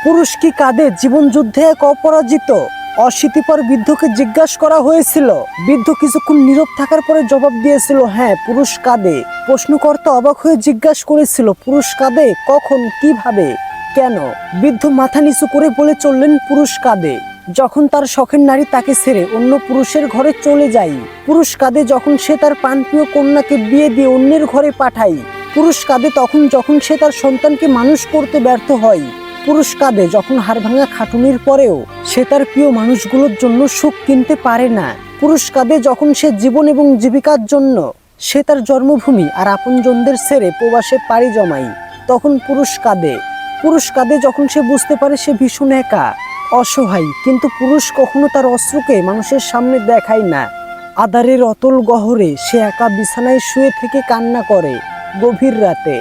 পুরুষ কি কাঁদে? জীবন যুদ্ধে এক অপরাজিত অশীতিপর বৃদ্ধকে জিজ্ঞাসা করা হয়েছিল। বৃদ্ধ কিছুক্ষণ নীরব থাকার পরে জবাব দিয়েছিল, হ্যাঁ, পুরুষ কাঁদে। প্রশ্নকর্তা অবাক হয়ে জিজ্ঞাসা করেছিল, পুরুষ কাঁদে? কখন, কিভাবে, কেন? বৃদ্ধ মাথা নিচু করে বলে চললেন, পুরুষ কাঁদে যখন তার শখের নারী তাকে ছেড়ে অন্য পুরুষের ঘরে চলে যায়। পুরুষ কাঁদে যখন সে তার প্রাণপ্রিয় কন্যাকে বিয়ে দিয়ে অন্যের ঘরে পাঠায়। পুরুষ কাঁদে তখন যখন সে তার সন্তানকে মানুষ করতে ব্যর্থ হয়। পুরুষ কাঁদে যখন হাড়ভাঙা খাটুনির পরেও সে তার প্রিয় মানুষগুলোর জন্য সুখ কিনতে পারে না। পুরুষ কাঁদে যখন সে জীবন এবং জীবিকার জন্য সে তার জন্মভূমি আর আপনজনদের ছেড়ে প্রবাসে পাড়ি জমায়। তখন পুরুষ কাঁদে। পুরুষ কাঁদে যখন সে বুঝতে পারে সে ভীষণ একা, অসহায়। কিন্তু পুরুষ কখনো তার অশ্রুকে মানুষের সামনে দেখায় না। আধারের অতল গহরে সে একা বিছানায় শুয়ে থেকে কান্না করে। গভীর রাতে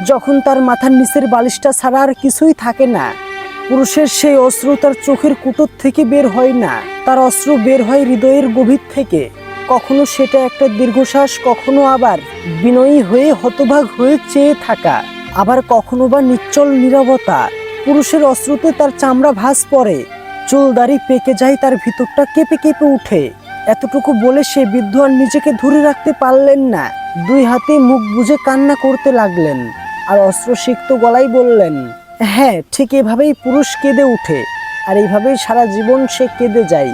যখন তার মাথার নিচের বালিশটা ছাড়া আর কিছুই থাকে না, পুরুষের সেই অশ্রু তার চোখের কুটোর থেকে বের হয় না, তার অশ্রু বের হয় হৃদয়ের গভীর থেকে। কখনো সেটা একটা দীর্ঘশ্বাস, কখনো আবার বিনয়ী হয়ে হতভাগ হয়ে চেয়ে থাকা, আবার কখনো বা নিশ্চল নীরবতা। পুরুষের অশ্রুতে তার চামড়া ভাঁজ পড়ে, চুল দাড়ি পেকে যায়, তার ভিতরটা কেঁপে কেঁপে উঠে। এতটুকু বলে সে বৃদ্ধ আর নিজেকে ধরে রাখতে পারলেন না। দুই হাতে মুখ বুজে কান্না করতে লাগলেন আর অশ্রুসিক্ত গলায় বললেন, হ্যাঁ, ঠিক এভাবেই পুরুষ কেঁদে উঠে, আর এইভাবেই সারা জীবন সে কেঁদে যায়।